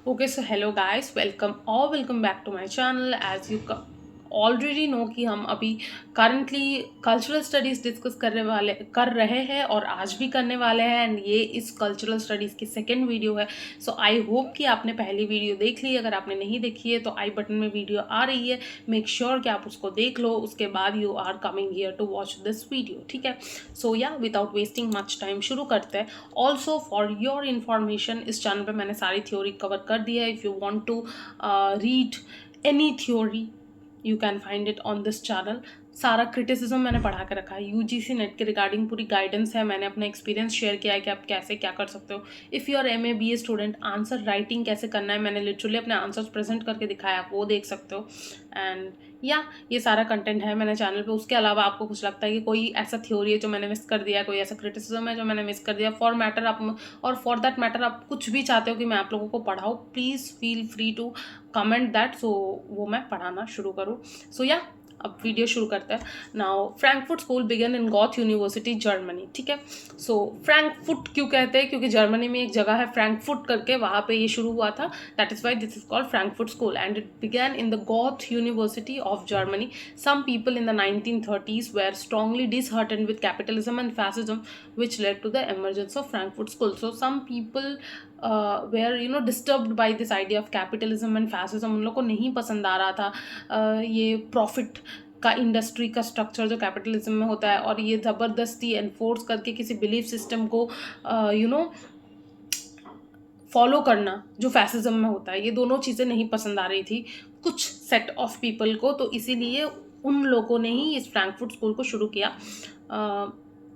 Okay, so hello guys, welcome back to my channel. As you already know कि हम अभी currently cultural studies discuss कर रहे हैं और आज भी करने वाले हैं। एंड ये इस कल्चरल स्टडीज़ की सेकेंड वीडियो है। सो आई होप कि आपने पहली वीडियो देख ली। अगर आपने नहीं देखी है तो आई बटन में वीडियो आ रही है, मेक श्योर कि आप उसको देख लो। उसके बाद you are coming here to watch this video, ठीक है। सो या विदाउट वेस्टिंग मच टाइम शुरू करते हैं। ऑल्सो फॉर योर इन्फॉर्मेशन, इस चैनल पर मैंने सारी थ्योरी कवर कर दी है। If you want to read any theory you can find it on this channel. सारा क्रिटिसिज्म मैंने पढ़ा के रखा है। यूजीसी नेट के रिगार्डिंग पूरी गाइडेंस है। मैंने अपना एक्सपीरियंस शेयर किया है कि आप कैसे क्या कर सकते हो। If you are M A B A student, answer writing कैसे करना है मैंने लिटरली अपने आंसर्स प्रेजेंट करके दिखाया, आप वो देख सकते हो। एंड या ये सारा कंटेंट है मैंने चैनल पे। उसके अलावा आपको कुछ लगता है कि कोई ऐसा थ्योरी है जो मैंने मिस कर दिया, कोई ऐसा क्रिटिसिज्म है जो मैंने मिस कर दिया, फॉर दैट मैटर आप कुछ भी चाहते हो कि मैं आप लोगों को पढ़ाऊँ, please feel free to comment that, so वो मैं पढ़ाना शुरू करूँ। सो या अब वीडियो शुरू करते हैं। नाउ फ्रैंकफर्ट स्कूल बिगन इन गॉथ यूनिवर्सिटी जर्मनी, ठीक है। सो फ्रैंकफर्ट क्यों कहते हैं? क्योंकि जर्मनी में एक जगह है फ्रैंकफर्ट करके, वहाँ पे ये शुरू हुआ था। That is why this is called Frankfurt school and it began in the goth university of Germany. Some people in the 1930s were strongly disheartened with capitalism and fascism, which led to the emergence of Frankfurt School. So some people were disturbed by this idea of capitalism and fascism. उन लोग को नहीं पसंद आ रहा था ये profit का industry का स्ट्रक्चर जो कैपिटलिज्म में होता है, और ये ज़बरदस्ती एनफोर्स करके किसी बिलीफ सिस्टम को फॉलो करना जो फैसिज्म में होता है, ये दोनों चीज़ें नहीं पसंद आ रही थी कुछ सेट ऑफ पीपल को। तो इसीलिए उन लोगों ने ही इस फ्रैंकफर्ट स्कूल को शुरू किया।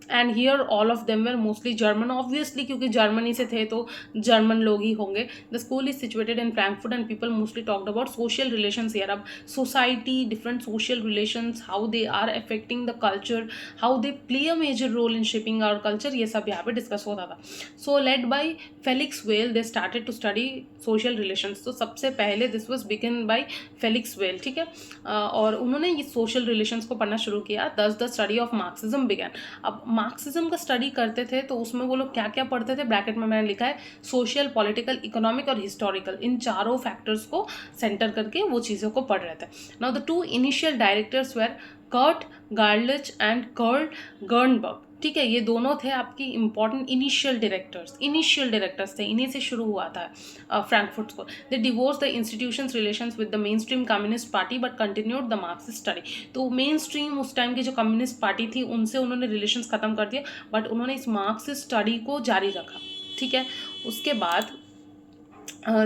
And here all of them were mostly German, obviously क्योंकि जर्मनी से थे तो जर्मन लोग ही होंगे। The school is situated in Frankfurt and people mostly talked about social relations here. अब society, different social relations, how they are affecting the culture, how they play a major role in shaping our culture, ये सब यहाँ पे discuss होता था। So led by Felix well they started to study social relations. तो सबसे पहले this was begin by Felix Weil, ठीक है। और उन्होंने ये सोशल रिलेशंस को पढ़ना शुरू किया। Thus the study of Marxism began. अब मार्क्सिज्म का स्टडी करते थे तो उसमें वो लोग क्या क्या पढ़ते थे, ब्रैकेट में मैंने लिखा है सोशल, पॉलिटिकल, इकोनॉमिक और हिस्टोरिकल, इन चारों फैक्टर्स को सेंटर करके वो चीज़ों को पढ़ रहे थे। Now the two initial directors were Kurt Gerlach and Carl Grunberg, ठीक है। ये दोनों थे आपकी इंपॉर्टेंट इनिशियल डायरेक्टर्स थे, इन्हीं से शुरू हुआ था Frankfurt school. They divorce the institutions relations with the main stream communist party but continued the Marxist study. तो मेन स्ट्रीम उस टाइम की जो कम्युनिस्ट पार्टी थी उनसे उन्होंने रिलेशंस खत्म कर दिया, बट उन्होंने इस मार्क्सिस्ट स्टडी को जारी रखा, ठीक है। उसके बाद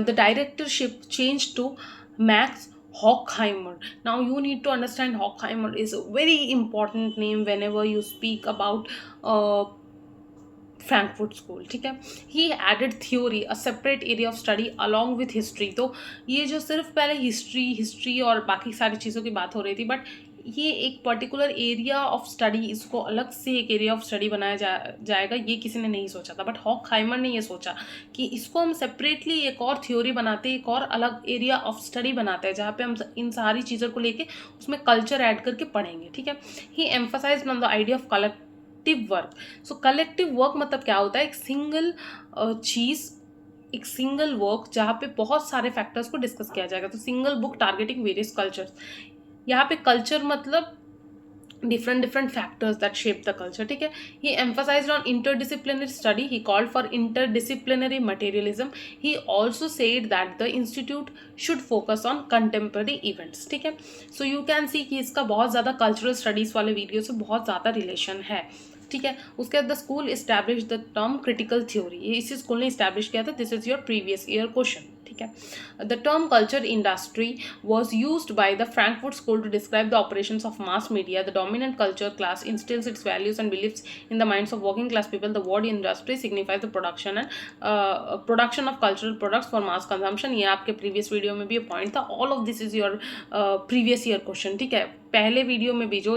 the directorship changed to Max Horkheimer. Now you need to understand Horkheimer is a very important name whenever you speak about Frankfurt school, ठीक है। He added theory a separate area of study along with history. तो ये जो सिर्फ पहले history और बाकी सारी चीज़ों की बात हो रही थी, बट ये एक पर्टिकुलर एरिया ऑफ स्टडी, इसको अलग से एक एरिया ऑफ स्टडी बनाया जाएगा, ये किसी ने नहीं सोचा था। बट हॉकहाइमर ने ये सोचा कि इसको हम सेपरेटली एक और थ्योरी बनाते, एक और अलग एरिया ऑफ स्टडी बनाते हैं जहाँ पे हम इन सारी चीज़ों को लेके उसमें कल्चर ऐड करके पढ़ेंगे, ठीक है। He emphasised on the idea of collective work. So collective work मतलब क्या होता है? एक सिंगल चीज़, एक सिंगल वर्क जहाँ पे बहुत सारे फैक्टर्स को डिस्कस किया जाएगा। तो single book targeting various cultures. यहाँ पे कल्चर मतलब different factors that shape the culture, ठीक है। he emphasized on interdisciplinary study. He called for interdisciplinary materialism. He also said that the institute should focus on contemporary events, ठीक है। so you can see कि इसका बहुत ज़्यादा cultural studies वाले video से बहुत ज़्यादा रिलेशन है, ठीक है। उसके बाद the school establish the term critical theory, ये इसी स्कूल ने इस्टेब्लिश किया था। This is your previous year question, ठीक है। The term culture industry was used by the Frankfurt School to describe the operations of mass media. The dominant culture class instills its values and beliefs in the minds of working class people. The word industry signifies the production of cultural products for mass consumption. ये आपके previous video में भी point था। All of this is your previous year question, ठीक है। पहले video में भी जो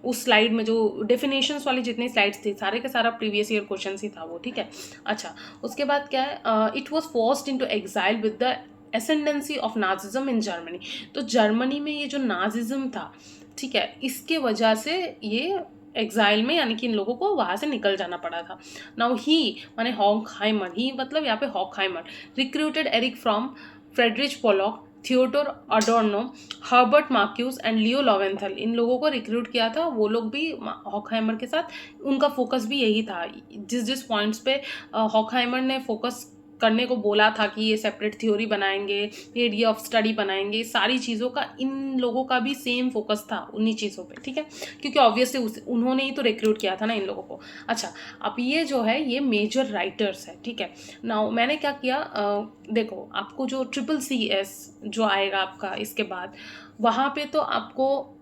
उस स्लाइड में जो डेफिनेशंस वाली जितनी स्लाइड्स थी, सारे के सारा प्रीवियस ईयर क्वेश्चन ही था वो, ठीक है। अच्छा, उसके बाद क्या है? It was forced into exile with the ascendancy of Nazism in Germany. तो जर्मनी में ये जो नाजिज्म था, ठीक है, इसके वजह से ये एग्जाइल में, यानी कि इन लोगों को वहाँ से निकल जाना पड़ा था. नाउ ही माने हॉकहाइमर, ही मतलब यहाँ पे Horkheimer recruited Erich from Friedrich Pollock, Theodor Adorno, Herbert Marcuse and Leo Lowenthal. इन लोगों को रिक्रूट किया था. वो लोग भी हॉकहाइमर के साथ, उनका फोकस भी यही था. जिस जिस पॉइंट्स पे हॉकहाइमर ने फोकस करने को बोला था कि ये सेपरेट थ्योरी बनाएंगे, एरिया ऑफ स्टडी बनाएंगे, सारी चीज़ों का इन लोगों का भी सेम फोकस था उन्हीं चीज़ों पे. ठीक है, क्योंकि ऑब्वियसली उन्होंने ही तो रिक्रूट किया था ना इन लोगों को. अच्छा, अब ये जो है ये मेजर राइटर्स है. ठीक है, नाउ मैंने क्या किया, देखो आपको जो CCCS जो आएगा आपका इसके बाद, वहाँ पे तो आपको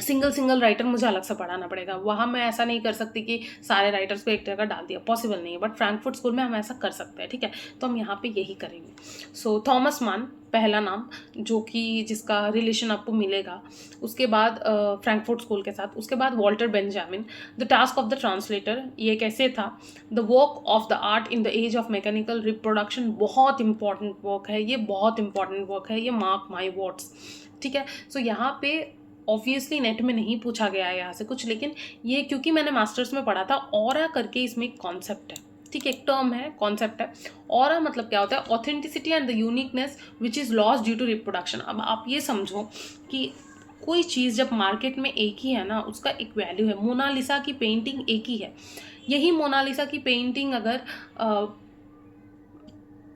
सिंगल राइटर मुझे अलग से पढ़ाना पड़ेगा. वहाँ मैं ऐसा नहीं कर सकती कि सारे राइटर्स को एक जगह डाल दिया, पॉसिबल नहीं है. बट फ्रैंकफर्ट स्कूल में हम ऐसा कर सकते हैं. ठीक है, तो हम यहाँ पे यही करेंगे. सो थॉमस मान पहला नाम, जो कि जिसका रिलेशन आपको मिलेगा. उसके बाद फ्रैंकफर्ट स्कूल के साथ, उसके बाद Walter Benjamin, the task of the translator, ये कैसे था. The work of the art in the age of mechanical reproduction, बहुत इंपॉर्टेंट वर्क है ये, बहुत इंपॉर्टेंट वर्क है ये, मार्क माई वर्ड्स. ठीक है, सो यहाँ पे ऑब्वियसली नेट में नहीं पूछा गया है यहाँ से कुछ, लेकिन ये क्योंकि मैंने मास्टर्स में पढ़ा था, ऑरा करके इसमें एक कॉन्सेप्ट है. ठीक है, एक टर्म है, कॉन्सेप्ट है. ऑरा मतलब क्या होता है, authenticity and the uniqueness which is lost due to reproduction. अब आप ये समझो कि कोई चीज़ जब मार्केट में एक ही है ना, उसका एक वैल्यू है. मोनालिसा की पेंटिंग एक ही है. यही मोनालिसा की पेंटिंग अगर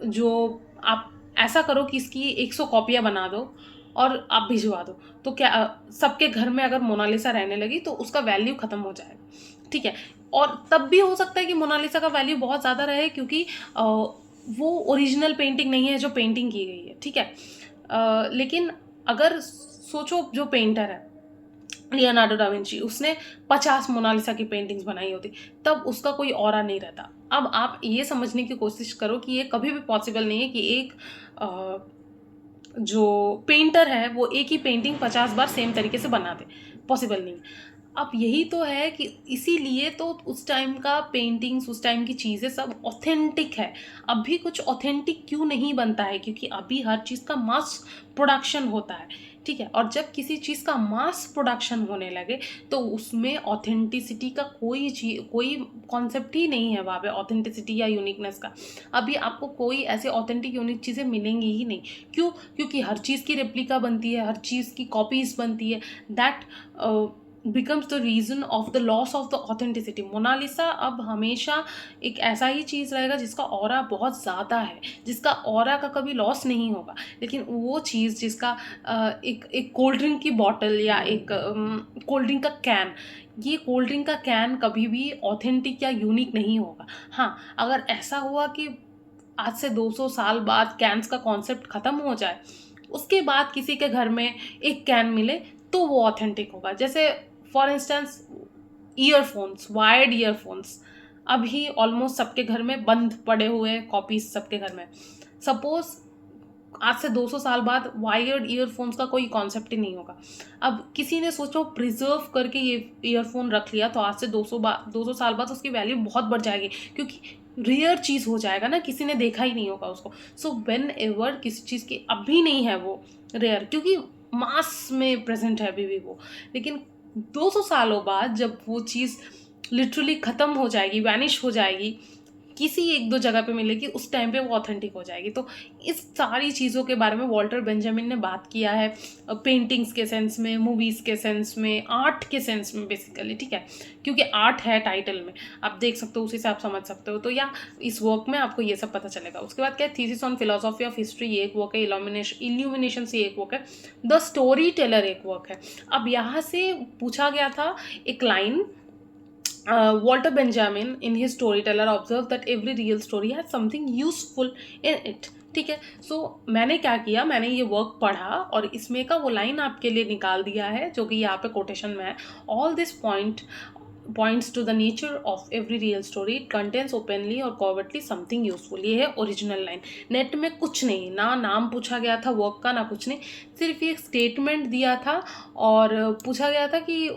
जो आप ऐसा करो कि इसकी 100 कॉपियाँ बना दो और आप भिजवा दो, तो क्या सबके घर में अगर मोनालिसा रहने लगी तो उसका वैल्यू ख़त्म हो जाएगा. ठीक है, और तब भी हो सकता है कि मोनालिसा का वैल्यू बहुत ज़्यादा रहे, क्योंकि वो ओरिजिनल पेंटिंग नहीं है जो पेंटिंग की गई है. ठीक है, लेकिन अगर सोचो जो पेंटर है लियोनार्डो डा विंची, उसने 50 मोनालिसा की पेंटिंग्स बनाई होती, तब उसका कोई ऑरा नहीं रहता. अब आप ये समझने की कोशिश करो कि ये कभी भी पॉसिबल नहीं है कि एक जो पेंटर है वो एक ही पेंटिंग 50 बार सेम तरीके से बना दे. पॉसिबल नहीं. अब यही तो है कि इसीलिए तो उस टाइम का पेंटिंग्स, उस टाइम की चीज़ें सब ऑथेंटिक है. अभी कुछ ऑथेंटिक क्यों नहीं बनता है, क्योंकि अभी हर चीज़ का मास प्रोडक्शन होता है. ठीक है, और जब किसी चीज़ का मास प्रोडक्शन होने लगे तो उसमें ऑथेंटिसिटी का कोई कॉन्सेप्ट ही नहीं है वहाँ पे, ऑथेंटिसिटी या यूनिकनेस का. अभी आपको कोई ऐसे ऑथेंटिक यूनिक चीज़ें मिलेंगी ही नहीं. क्यों? क्योंकि हर चीज़ की रेप्लिका बनती है, हर चीज़ की कॉपीज़ बनती है. That becomes the reason of the loss of the authenticity. Mona Lisa अब हमेशा एक ऐसा ही चीज़ रहेगा जिसका ऑरा बहुत ज़्यादा है, जिसका ऑरा का कभी लॉस नहीं होगा. लेकिन वो चीज़ जिसका एक कोल्ड ड्रिंक की बॉटल या एक कोल्ड ड्रिंक का कैन, ये कोल्ड ड्रिंक का कैन कभी भी ऑथेंटिक या यूनिक नहीं होगा. हाँ, अगर ऐसा हुआ कि आज से 200 साल बाद कैन्स का कॉन्सेप्ट ख़त्म हो जाए, उसके बाद किसी के घर में एक कैन मिले, तो वो ऑथेंटिक होगा. जैसे for instance earphones, wired earphones अभी ऑलमोस्ट सबके घर में बंद पड़े हुए, कॉपीज सबके घर में. सपोज आज से 200 साल बाद वायर्ड ईयरफोन्स का कोई कॉन्सेप्ट ही नहीं होगा. अब किसी ने सोचो प्रिजर्व करके ये ईयरफोन रख लिया, तो आज से 200 साल बाद उसकी वैल्यू बहुत बढ़ जाएगी, क्योंकि रेयर चीज़ हो जाएगा ना, किसी ने देखा ही नहीं होगा उसको. सो व्हेन एवर किसी चीज़ की अभी नहीं है वो रेयर, क्योंकि मास में प्रेजेंट है अभी भी वो, लेकिन 200 सालों बाद जब वो चीज़ लिटरली ख़त्म हो जाएगी, वैनिश हो जाएगी, किसी एक दो जगह पे मिलेगी, उस टाइम पे वो ऑथेंटिक हो जाएगी. तो इस सारी चीज़ों के बारे में वॉल्टर बेंजामिन ने बात किया है, पेंटिंग्स के सेंस में, मूवीज़ के सेंस में, आर्ट के सेंस में बेसिकली. ठीक है, क्योंकि आर्ट है टाइटल में, आप देख सकते हो, उसी से आप समझ सकते हो. तो या इस वर्क में आपको ये सब पता चलेगा. उसके बाद क्या है, thesis on philosophy of history ये एक वर्क है, इल्यूमिनेशन से एक वर्क है, द स्टोरी टेलर एक वर्क है. अब यहाँ से पूछा गया था एक line, Walter Benjamin in his Storyteller observed that every real story has something useful in it. ठीक है, सो मैंने क्या किया, मैंने ये वर्क पढ़ा और इसमें का वो लाइन आपके लिए निकाल दिया है, जो कि यहाँ पे कोटेशन में है. All this points to the nature of every real story. It contains openly or covertly something useful. ये है ओरिजिनल लाइन. नेट में कुछ नहीं, ना नाम पूछा गया था वर्क का, ना कुछ नहीं, सिर्फ ये एक स्टेटमेंट दिया था और पूछा गया था कि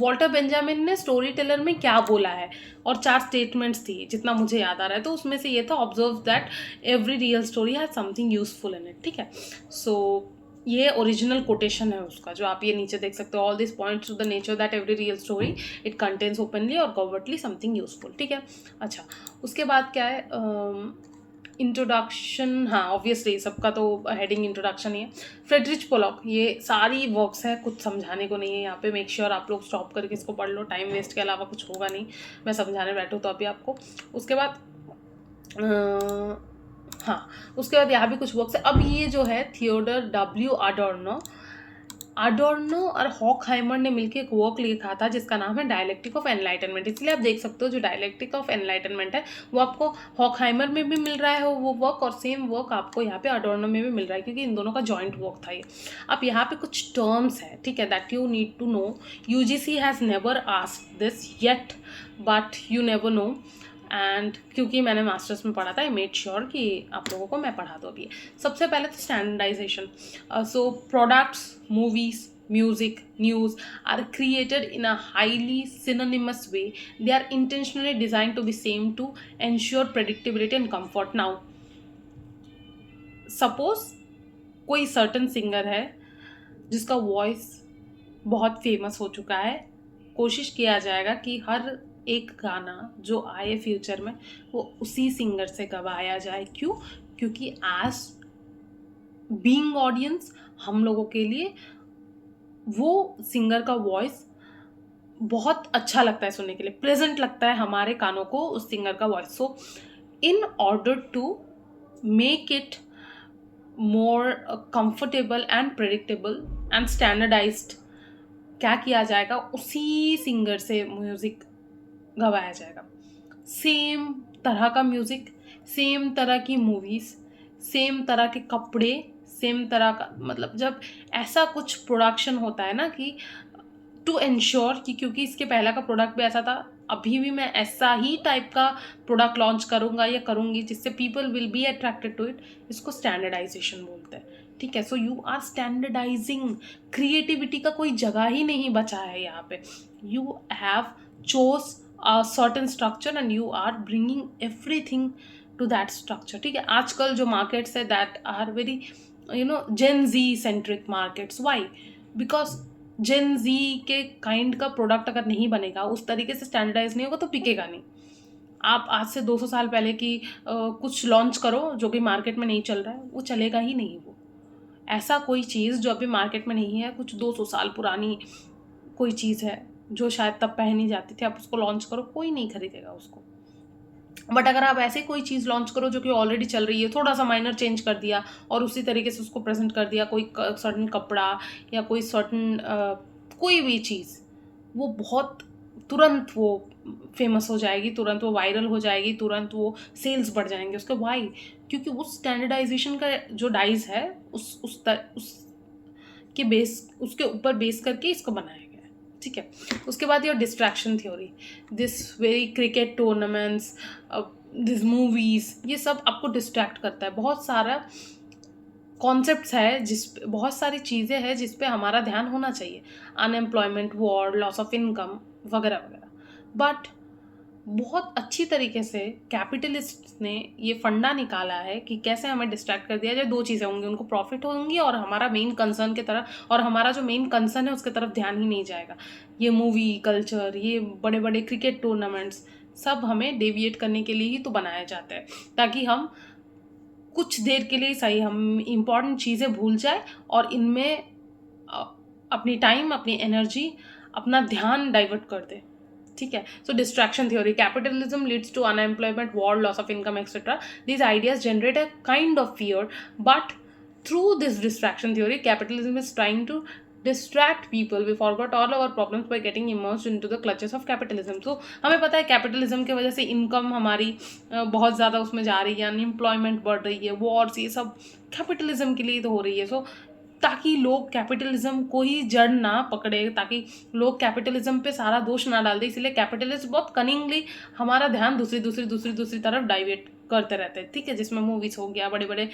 वॉल्टर बेंजामिन ने स्टोरी टेलर में क्या बोला है, और 4 स्टेटमेंट्स थी जितना मुझे याद आ रहा है. तो उसमें से ये था, observe that every real story has something useful in it. ठीक है, सो ये ओरिजिनल कोटेशन है उसका, जो आप ये नीचे देख सकते हो। All this points to the nature that every real story it contains openly और कवर्टली समथिंग यूजफुल। ठीक है, अच्छा उसके बाद क्या है, इंट्रोडक्शन। हाँ ऑब्वियसली सबका तो हेडिंग इंट्रोडक्शन ही है। फ्रेडरिच पोलॉक, ये सारी वर्क्स है, कुछ समझाने को नहीं है यहाँ पे। मेक श्योर आप लोग स्टॉप करके इसको पढ़ लो, टाइम वेस्ट के अलावा कुछ होगा नहीं। मैं समझाने बैठूँ तो अभी आपको। उसके बाद हाँ, उसके बाद यहाँ भी कुछ वर्क्स है। अब ये जो है थियोडर डब्ल्यू अडोर्नो, अडोर्नो और हॉकहाइमर ने मिलकर एक वर्क लिखा था जिसका नाम है डायलेक्टिक ऑफ एनलाइटनमेंट। इसलिए आप देख सकते हो जो डायलेक्टिक ऑफ एनलाइटनमेंट है वो आपको हॉकहाइमर में भी मिल रहा है वो वर्क, और सेम वर्क आपको यहाँ पे अडोर्नो में भी मिल रहा है, क्योंकि इन दोनों का जॉइंट वर्क था ये। अब यहाँ पे कुछ टर्म्स है, ठीक है, that you need to know. UGC has never asked this yet, but you never know. And क्योंकि मैंने मास्टर्स में पढ़ा था, आई मेड श्योर कि आप लोगों को मैं पढ़ा दूँ अभी। सबसे पहले तो standardisation. So products, movies, music, news are created in a highly synonymous way. They are intentionally designed to be same to ensure predictability and comfort. Now, suppose कोई सर्टन सिंगर है जिसका वॉइस बहुत फेमस हो चुका है, कोशिश किया जाएगा कि हर एक गाना जो आए फ्यूचर में वो उसी सिंगर से गवाया जाए। क्यों? क्योंकि एज बीइंग ऑडियंस हम लोगों के लिए वो सिंगर का वॉइस बहुत अच्छा लगता है सुनने के लिए, प्लेजेंट लगता है हमारे कानों को उस सिंगर का voice. So in order to make it more comfortable and predictable and standardised, क्या किया जाएगा, उसी सिंगर से म्यूज़िक गवाया जाएगा। सेम तरह का म्यूज़िक, सेम तरह की मूवीज़, सेम तरह के कपड़े, सेम तरह का, मतलब जब ऐसा कुछ प्रोडक्शन होता है ना कि टू एंश्योर कि, क्योंकि इसके पहला का प्रोडक्ट भी ऐसा था, अभी भी मैं ऐसा ही टाइप का प्रोडक्ट लॉन्च करूँगा या करूँगी जिससे people will be attracted to it, इसको स्टैंडर्डाइजेशन बोलते हैं। ठीक है, so you are standardising, creativity का कोई जगह ही नहीं बचा है यहाँ पे। You have chose a certain structure and you are bringing everything to that structure। ठीक है, आजकल जो मार्केट्स है that are very Gen Z centric markets। why? because Gen Z के काइंड का प्रोडक्ट अगर नहीं बनेगा, उस तरीके से स्टैंडर्डाइज नहीं होगा, तो बिकेगा नहीं। आप आज से 200 साल पहले की कुछ लॉन्च करो जो कि मार्केट में नहीं चल रहा है, वो चलेगा ही नहीं। वो ऐसा कोई चीज़ जो अभी मार्केट में नहीं है, कुछ 200 साल पुरानी कोई चीज़ है जो शायद तब पहनी जाती थी, आप उसको लॉन्च करो, कोई नहीं खरीदेगा उसको। बट अगर आप ऐसे कोई चीज़ लॉन्च करो जो कि ऑलरेडी चल रही है, थोड़ा सा माइनर चेंज कर दिया और उसी तरीके से उसको प्रेजेंट कर दिया, कोई सर्टन कपड़ा या कोई सर्टन कोई भी चीज़, वो बहुत तुरंत वो फेमस हो जाएगी, तुरंत वो वायरल हो जाएगी, तुरंत वो सेल्स बढ़ जाएंगे उसके। वाई? क्योंकि उस स्टैंडर्डाइजेशन का जो डाइज है उस के बेस, उसके ऊपर बेस करके इसको बनाया गया है। ठीक है, उसके बाद your distraction theory, this very cricket tournaments, this movies, ये सब आपको डिस्ट्रैक्ट करता है। बहुत सारा कॉन्सेप्ट्स है जिस, बहुत सारी चीज़ें हैं जिस पे हमारा ध्यान होना चाहिए, unemployment, war, loss of income वगैरह वगैरह। बट बहुत अच्छी तरीके से कैपिटलिस्ट ने ये फंडा निकाला है कि कैसे हमें डिस्ट्रैक्ट कर दिया जाए। दो चीज़ें होंगी, उनको प्रॉफिट होंगी और हमारा मेन कंसर्न की तरफ, और हमारा जो मेन कंसर्न है उसके तरफ ध्यान ही नहीं जाएगा। ये मूवी कल्चर, ये बड़े बड़े क्रिकेट टूर्नामेंट्स, सब हमें डेविएट करने के लिए ही तो बनाए जाते हैं, ताकि हम कुछ देर के लिए सही हम इम्पॉर्टेंट चीज़ें भूल जाए और इनमें अपनी टाइम, अपनी एनर्जी, अपना ध्यान डाइवर्ट कर दे। ठीक है, so distraction theory, capitalism leads to unemployment, war, loss of income etcetera. These ideas generate a kind of fear, but through this distraction theory capitalism is trying to distract people. We forgot all our problems by getting immersed into the clutches of capitalism। तो हमें पता है capitalism की वजह से income हमारी बहुत ज़्यादा उसमें जा रही है, अनएम्प्लॉयमेंट बढ़ रही है, वॉर्स, ये सब कैपिटलिज्म के लिए तो हो रही है। सो ताकि लोग कैपिटलिज्म को ही जड़ ना पकड़े, ताकि लोग कैपिटलिज्म पे सारा दोष ना डाल दे, इसलिए कैपिटलिस्ट बहुत कनिंगली हमारा ध्यान दूसरी तरफ डाइवर्ट करते रहते हैं। ठीक है, जिसमें मूवीज़ हो गया, बड़े बड़े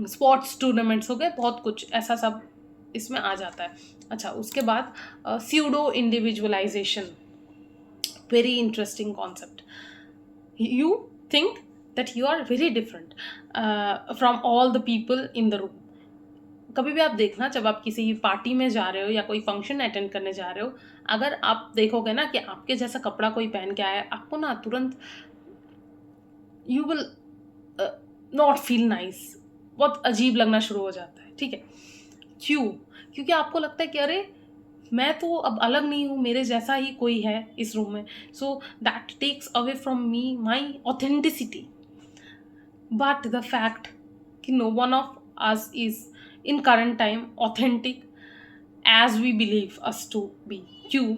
स्पोर्ट्स टूर्नामेंट्स हो गए, बहुत कुछ ऐसा सब इसमें आ जाता है। अच्छा, उसके बाद pseudo individualisation, very interesting concept. You think that you are very different from all the people in the room, कभी भी आप देखना, जब आप किसी पार्टी में जा रहे हो या कोई फंक्शन अटेंड करने जा रहे हो, अगर आप देखोगे ना कि आपके जैसा कपड़ा कोई पहन के आया है, आपको ना तुरंत you will not feel nice, बहुत अजीब लगना शुरू हो जाता है, ठीक है। क्यों? क्योंकि आपको लगता है कि अरे मैं तो अब अलग नहीं हूँ, मेरे जैसा ही कोई है इस रूम में, so that takes away from me my authenticity. But the fact कि no one of us is in current time authentic as we believe us to be. क्यों?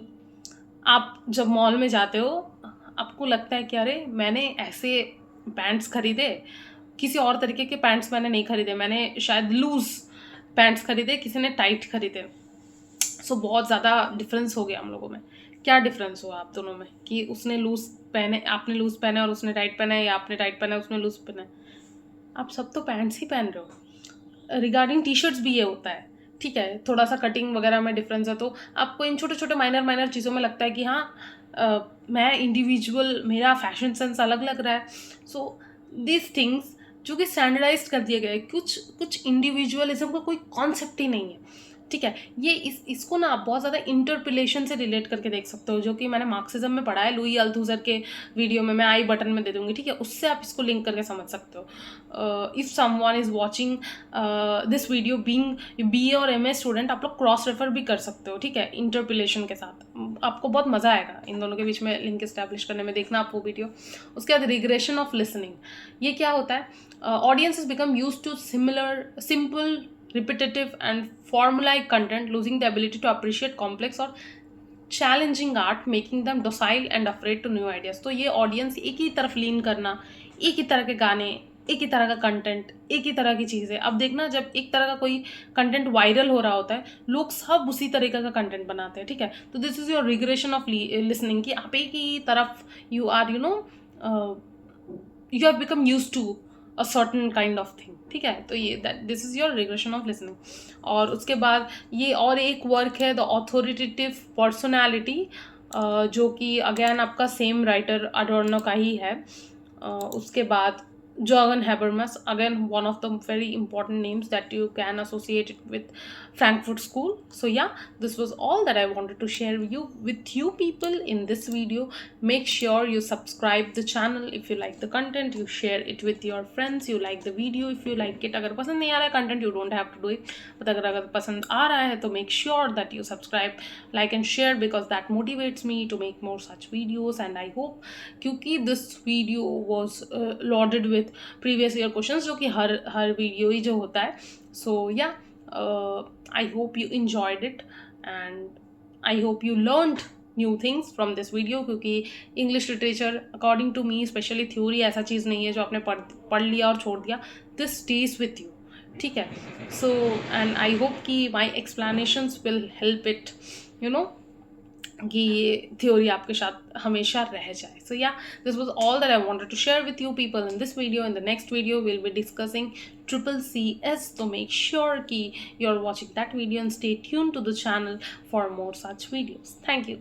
आप जब मॉल में जाते हो, आपको लगता है कि अरे मैंने ऐसे पैंट्स खरीदे, किसी और तरीके के पैंट्स मैंने नहीं खरीदे, मैंने शायद लूज पैंट्स खरीदे, किसी ने टाइट खरीदे। सो बहुत ज़्यादा डिफरेंस हो गया हम लोगों में। क्या डिफरेंस हुआ आप दोनों में कि उसने लूज पहने, आपने लूज पहने और उसने टाइट पहना है, या आपने टाइट पहना है उसने लूज पहना है? आप सब तो पैंट्स ही पहन रहे हो। रिगार्डिंग टी शर्ट्स भी ये होता है, ठीक है। थोड़ा सा कटिंग वगैरह में डिफरेंस है, तो आपको इन छोटे छोटे माइनर माइनर चीज़ों में लगता है कि हाँ मैं इंडिविजुअल, मेरा फैशन सेंस अलग लग रहा है। सो दिस थिंग्स जो कि स्टैंडर्डाइज कर दिए गए, कुछ कुछ इंडिविजुअलिज्म का कोई कॉन्सेप्ट ही नहीं है, ठीक है। ये इसको ना आप बहुत ज़्यादा इंटरप्रिलेशन से रिलेट करके देख सकते हो, जो कि मैंने मार्क्सिज्म में पढ़ा है, लुई अल्थुजर के वीडियो में, मैं आई बटन में दे दूंगी, ठीक है। उससे आप इसको लिंक करके समझ सकते हो। If someone is watching this video being BA और MA स्टूडेंट, आप लोग क्रॉस रेफर भी कर सकते हो, ठीक है, इंटरप्रिलेशन के साथ। आपको बहुत मज़ा आएगा इन दोनों के बीच में लिंक इस्टेब्लिश करने में, देखना आप वो वीडियो। उसके बाद रिग्रेशन ऑफ लिसनिंग, ये क्या होता है? Audience is become use to simple, repetitive and formulaic content, losing the ability to appreciate complex or challenging art, making them docile and afraid to new ideas। तो ये audience एक ही तरफ लीन करना, एक ही तरह के गाने, एक ही तरह का कंटेंट, एक ही तरह की चीज़ें। अब देखना, जब एक तरह का कोई कंटेंट वायरल हो रहा होता है, लोग सब उसी तरीके का कंटेंट बनाते हैं, ठीक है। तो this is your regression of listening, कि आप एक ही तरफ you are you have become use to a certain kind of thing, ठीक है। तो ये that this is your regression of listening. और उसके बाद ये और एक वर्क है, द ऑथोरिटेटिव पर्सनैलिटी, जो कि अगेन आपका सेम राइटर अडोर्नो का ही है। उसके बाद Jürgen Habermas, again one of the very important names that you can associate it with Frankfurt School. So yeah, this was all that I wanted to share with you people in this video. Make sure you subscribe the channel if you like the content, you share it with your friends, you like the video if you like it। अगर पसंद नहीं आ रहा है content, you don't have to do it, but अगर पसंद आ रहा है तो make sure that you subscribe, like and share, because that motivates me to make more such videos। And I hope, क्योंकि this video was loaded with previous year questions, जो कि हर video ही जो होता है। सो या I hope you enjoyed it and I hope you learned new things from this video, क्योंकि English literature according to me, specially theory, ऐसा चीज़ नहीं है जो आपने पढ़ लिया और छोड़ दिया। दिस स्टेज विथ यू, ठीक है। सो एंड आई होप कि my explanations will help it, you know, कि ये थ्योरी आपके साथ हमेशा रह जाए। So yeah, this was all that I wanted to share with you people in this video. In the next video will be discussing CCS, तो make sure कि you are watching that video and stay tune to the channel for more such videos. Thank you.